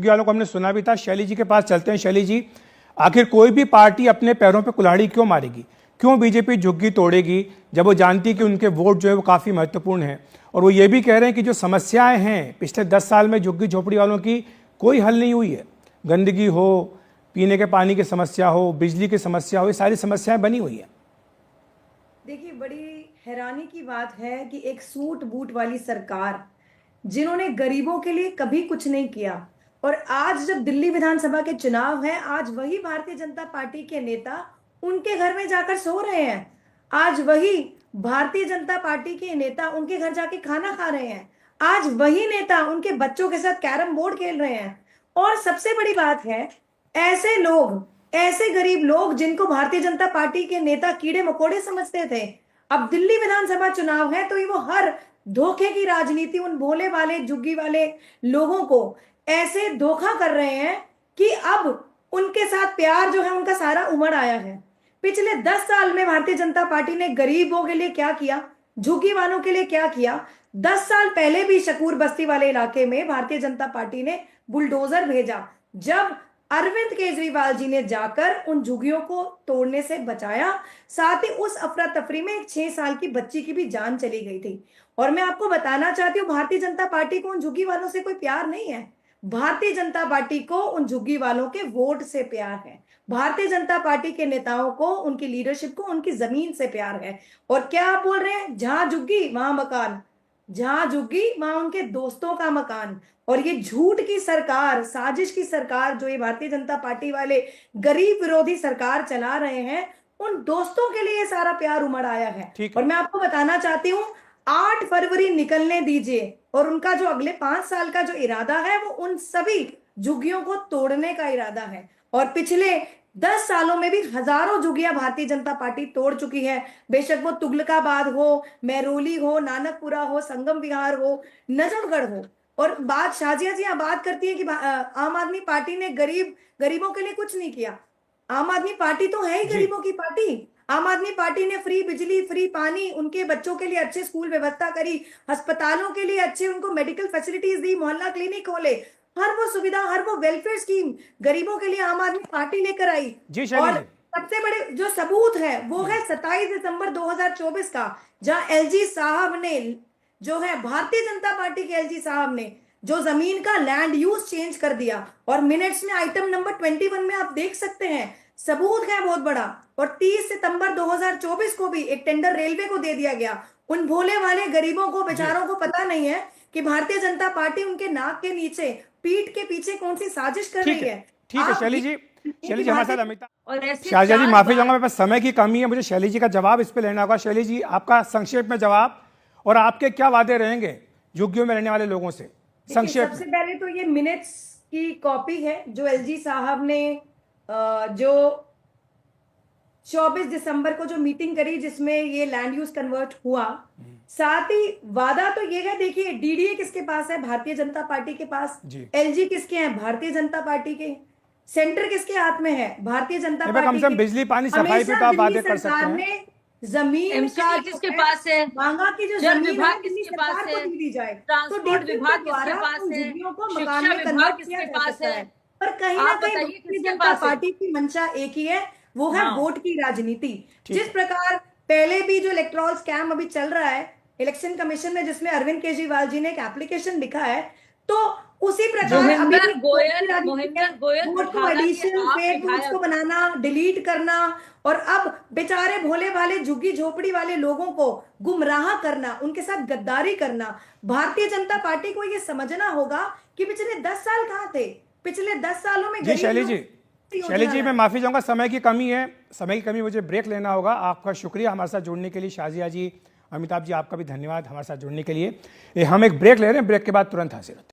झुग्गी वालों को हमने सुना भी था। शैली जी के पास चलते हैं। शैली जी, आखिर कोई भी पार्टी अपने पैरों पे कुल्हाड़ी क्यों मारेगी? क्यों बीजेपी झुग्गी तोड़ेगी जब वो जानती है कि उनके वोट जो है वो काफ़ी महत्वपूर्ण है? और वो ये भी कह रहे हैं कि जो समस्याएं हैं पिछले 10 साल में झुग्गी झोपड़ी वालों की कोई हल नहीं हुई है। गंदगी हो, पीने के पानी की समस्या हो, बिजली की समस्या हो, ये सारी समस्याएं बनी हुई है। देखिए, बड़ी हैरानी की बात है कि एक सूट बूट वाली सरकार जिन्होंने गरीबों के लिए कभी कुछ नहीं किया, और आज जब दिल्ली विधानसभा के चुनाव है, आज वही भारतीय जनता पार्टी के नेता उनके घर में जाकर सो रहे हैं। आज वही भारतीय जनता पार्टी के नेता उनके घर जाके खाना खा रहे हैं। आज वही नेता उनके बच्चों के साथ कैरम बोर्ड खेल रहे हैं। और सबसे बड़ी बात है, ऐसे लोग, ऐसे गरीब लोग जिनको भारतीय जनता पार्टी के नेता कीड़े मकोड़े समझते थे, अब दिल्ली विधानसभा चुनाव है तो ये वो हर धोखे की राजनीति उन भोले वाले झुग्गी वाले लोगों को ऐसे धोखा कर रहे हैं कि अब उनके साथ प्यार जो है उनका सारा उमड़ आया है। पिछले 10 साल में भारतीय जनता पार्टी ने गरीबों के लिए क्या किया, झुग्गी वालों के लिए क्या किया? 10 साल पहले भी शकूर बस्ती वाले इलाके में भारतीय जनता पार्टी ने बुलडोजर भेजा, जब अरविंद केजरीवाल जी ने जाकर उन झुग्गियों को तोड़ने से बचाया। साथ ही उस अफरा तफरी में एक 6 साल की बच्ची की भी जान चली गई थी। और मैं आपको बताना चाहती हूँ, भारतीय जनता पार्टी को उन झुग्गी वालों से कोई प्यार नहीं है। भारतीय जनता पार्टी को उन झुग्गी वालों के वोट से प्यार है। भारतीय जनता पार्टी के नेताओं को, उनकी लीडरशिप को, उनकी जमीन से प्यार है। और क्या आप बोल रहे हैं, जहां झुग्गी वहां मकान, जहां झुग्गी वहां उनके दोस्तों का मकान। और ये झूठ की सरकार, साजिश की सरकार जो ये भारतीय जनता पार्टी वाले गरीब विरोधी सरकार चला रहे हैं, उन दोस्तों के लिए सारा प्यार उमड़ आया है। और मैं आपको बताना चाहती हूँ, 8 फरवरी निकलने दीजिए और उनका जो अगले 5 साल का जो इरादा है वो उन सभी झुग्गियों को तोड़ने का इरादा है। और पिछले 10 सालों में भी हजारों झुग्गियां भारतीय जनता पार्टी तोड़ चुकी है। बेशक वो तुगलकाबाद हो, महरौली हो, नानकपुरा हो, संगम विहार हो, नजफगढ़ हो। और बात शाजिया जी बात करती है कि आम आदमी पार्टी ने गरीबों के लिए कुछ नहीं किया। आम आदमी पार्टी तो है ही गरीबों की पार्टी। आम आदमी पार्टी ने फ्री बिजली, फ्री पानी, उनके बच्चों के लिए अच्छे स्कूल व्यवस्था करी, अस्पतालों के लिए अच्छे उनको मेडिकल फैसिलिटीज दी, मोहल्ला क्लिनिक खोले, हर वो सुविधा, हर वो वेलफेयर स्कीम गरीबों के लिए आम आदमी पार्टी लेकर आई। और सबसे बड़े जो सबूत है वो है 27 दिसंबर 2024 का, जहां एलजी साहब ने, जो है भारतीय जनता पार्टी के एलजी साहब ने, जो जमीन का लैंड यूज चेंज कर दिया। और मिनट्स में आइटम नंबर 21 में आप देख सकते हैं, सबूत है बहुत बड़ा। और 30 सितंबर 2024 को भी एक टेंडर रेलवे को दे दिया गया। उन भोले वाले गरीबों को, बेचारों को पता नहीं है कि भारतीय जनता पार्टी उनके नाक के नीचे, पीठ के पीछे कौन सी साजिश कर रही है। ठीक है शैली जी, शैली जी हमारे साथ अमिता और शाहजा जी, माफी चाहूंगा, मेरे पास समय की कमी है, मुझे शैली जी का जवाब इस पे लेना होगा। शैली जी, आपका संक्षेप में जवाब, और आपके क्या वादे रहेंगे झुग्गियों में रहने वाले लोगों से, संक्षेप। सबसे पहले तो ये मिनट्स की कॉपी है जो एलजी साहब ने जो 24 दिसंबर को जो मीटिंग करी जिसमें ये लैंड यूज कन्वर्ट हुआ। साथ ही वादा तो ये है, देखिए डीडीए किसके पास है, भारतीय जनता पार्टी के पास। एलजी किसके हैं, भारतीय जनता पार्टी के। सेंटर किसके हाथ में है, भारतीय जनता पार्टी। कम से कम बिजली पानी सफाई पे तो आप वादे कर सकते हैं। जमीन का किसके पास है, मांगा की जो जल जमीन विभाग किसके पास है, दी जाए, ट्रांसपोर्ट विभाग किसके पास है, शिक्षा विभाग किसके पास है। पर कहीं ना कहीं भारतीय जनता पार्टी की मंशा एक ही है, वो है वोट की राजनीति। जिस प्रकार पहले भी जो इलेक्टोरल स्कैम अभी चल रहा है इलेक्शन कमीशन में, जिसमें अरविंद केजरीवाल जी ने एक एप्लीकेशन लिखा है, तो उसी प्रकार अभी वोट को एडिशन, फेक वोट्स को बनाना, डिलीट करना, और अब बेचारे भोले वाले झुग्गी झोपड़ी वाले लोगों को गुमराह करना, उनके साथ गद्दारी करना। भारतीय जनता पार्टी को ये समझना होगा कि पिछले 10 साल कहां थे। पिछले 10 सालों में शैली जी मैं माफी चाहूंगा, समय की कमी है, समय की कमी, मुझे ब्रेक लेना होगा। आपका शुक्रिया हमारे साथ जुड़ने के लिए। शाजिया जी, अमिताभ जी, आपका भी धन्यवाद हमारे साथ जुड़ने के लिए। हम एक ब्रेक ले रहे हैं, ब्रेक के बाद तुरंत हाजिर होते हैं।